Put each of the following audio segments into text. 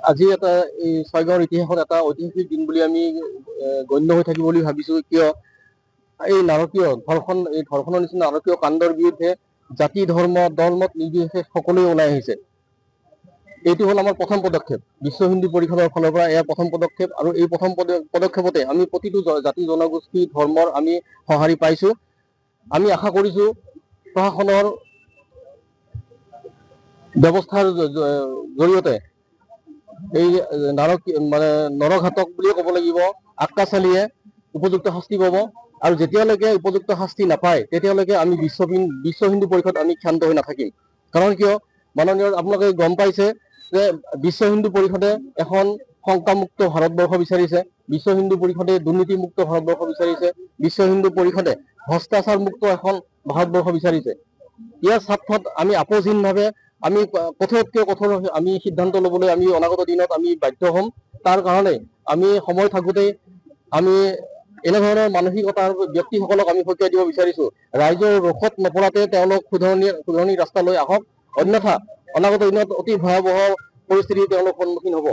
আজি এটা এই ছয়গাঁৱৰ ইতিহাসত এটা ঐতিহাসিক দিন বুলি আমি গণ্য হৈ থাকিব বুলি ভাবিছো। কিয় এই নাৰকীয় ধৰ্ষণৰ নিচিনা নাৰকীয় কাণ্ডৰ বিৰুদ্ধে জাতি ধৰ্ম দল মত নিৰ্বিশেষে সকলোৱে ওলাই আহিছে। এইটো হ'ল আমাৰ প্ৰথম পদক্ষেপ, বিশ্ব হিন্দু পৰিষদৰ ফালৰ পৰা এয়া প্ৰথম পদক্ষেপ। আৰু এই প্ৰথম পদক্ষেপতে আমি প্ৰতিটো জাতি জনগোষ্ঠী ধৰ্মৰ আমি সঁহাৰি পাইছো। আমি আশা কৰিছো প্ৰশাসনৰ ব্যৱস্থাৰ জৰিয়তে এই নৰঘাতক বুলিয়ে ক'ব লাগিব আক্কাচালিয়ে উপযুক্ত শাস্তি পাব। আৰু যেতিয়ালৈকে উপযুক্ত শাস্তি নাপায় তেতিয়ালৈকে আমি বিশ্ব হিন্দু পৰিষদ আমি ক্ষান্ত হৈ নাথাকিম। কাৰণ কিয় মাননীয় আপোনালোকে গম পাইছে যে বিশ্ব হিন্দু পৰিষদে এখন শংকামুক্ত ভাৰতবৰ্ষ বিচাৰিছে, বিশ্ব হিন্দু পৰিষদে দুৰ্নীতিমুক্ত ভাৰতবৰ্ষ বিচাৰিছে, বিশ্ব হিন্দু পৰিষদে ভ্ৰষ্টাচাৰ মুক্ত এখন ভাৰতবৰ্ষ বিচাৰিছে। ইয়াৰ স্বাৰ্থত আমি আপোচহীনভাৱে আমি কঠোৰতকৈ কঠোৰ আমি সিদ্ধান্ত ল'বলৈ আমি অনাগত দিনত আমি বাধ্য হ'ম। তাৰ কাৰণে আমি সময় থাকোঁতেই আমি এনেধৰণৰ মানসিকতাৰ ব্যক্তিসকলক আমি সকীয়াই দিব বিচাৰিছো। ৰাইজৰ ৰোষত নপৰাতে তেওঁলোক শুধৰণি ৰাস্তা লৈ আহক, অন্যথা অনাগত দিনত অতি ভয়াৱহ পৰিস্থিতি তেওঁলোক সন্মুখীন হ'ব।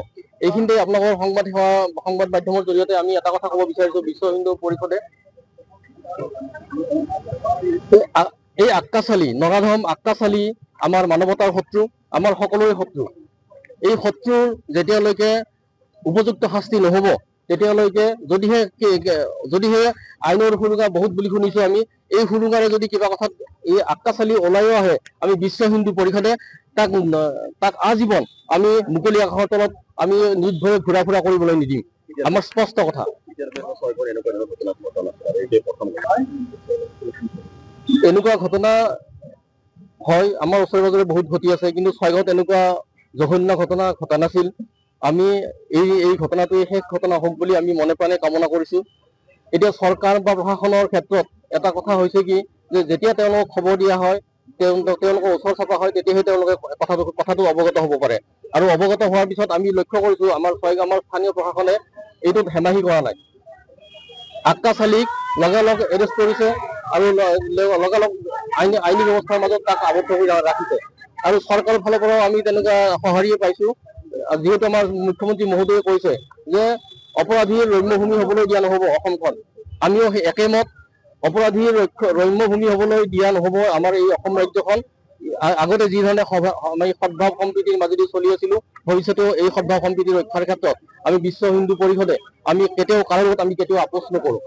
এইখিনিতে আপোনালোকৰ সংবাদ মাধ্যমৰ জৰিয়তে আমি এটা কথা ক'ব বিচাৰিছো, বিশ্ব হিন্দু পৰিষদে এই আক্কাচালি নৰাধম আক্কাচালি আমাৰ মানৱতাৰ শত্ৰু, আমাৰ সকলোৰে শত্ৰু। এই শত্ৰুৰ যেতিয়ালৈকে উপযুক্ত শাস্তি নহ'ব তেতিয়ালৈকে যদিহে আইনৰ সুৰুঙা বহুত বুলি শুনিছো আমি, এই সুৰুঙাৰে যদি কিবা কথাত এই আক্কাচালি ওলাইও আহে আমি বিশ্ব হিন্দু পৰিষদে তাক আজীৱন আমি মুকলি আকাশৰ তলত আমি নিৰ্ভয়ে ঘূৰা ফুৰা কৰিবলৈ নিদিম। আমাৰ স্পষ্ট কথা। এনেকুৱা ঘটনা হয় আমাৰ ওচৰে পাজৰে বহুত ঘটি আছে, কিন্তু ছয়গাঁৱত এনেকুৱা জঘন্য ঘটনা ঘটা নাছিল। আমি এই ঘটনাটোৱে শেষ ঘটনা হওক বুলি আমি মনে প্ৰাণে কামনা কৰিছো। এতিয়া চৰকাৰ বা প্ৰশাসনৰ ক্ষেত্ৰত এটা কথা হৈছে কি যে যেতিয়া তেওঁলোকক খবৰ দিয়া হয়, তেওঁলোকৰ ওচৰ চাপা হয়, তেতিয়াহে তেওঁলোকে কথাটো অৱগত হ'ব পাৰে। আৰু অৱগত হোৱাৰ পিছত আমি লক্ষ্য কৰিছো আমাৰ স্থানীয় প্ৰশাসনে এইটোত হেমাহি কৰা নাই। আক্কাচালিক লগালগ এৰেষ্ট কৰিছে আৰু লগালগ আইনী ব্যৱস্থাৰ মাজত তাক আবদ্ধ কৰি ৰাখিছে। আৰু চৰকাৰৰ ফালৰ পৰাও আমি তেনেকুৱা সঁহাৰিয়ে পাইছো, যিহেতু আমাৰ মুখ্যমন্ত্ৰী মহোদয়ে কৈছে যে অপৰাধীৰ ৰম্যভূমি হ'বলৈ দিয়া নহ'ব অসমখন। আমিও সেই একেমত, অপৰাধীৰ ৰম্যভূমি হ'বলৈ দিয়া নহ'ব আমাৰ এই অসম ৰাজ্যখন। আগতে যি ধৰণে সদ্ভাৱ সম্প্ৰীতিৰ মাজেদি চলি আছিলো, ভৱিষ্যতেও এই সদ্ভাৱ সম্প্ৰীতি ৰক্ষাৰ ক্ষেত্ৰত আমি বিশ্ব হিন্দু পৰিষদে আমি কেতিয়াও কাৰো লগত আমি কেতিয়াও আপোচ নকৰো।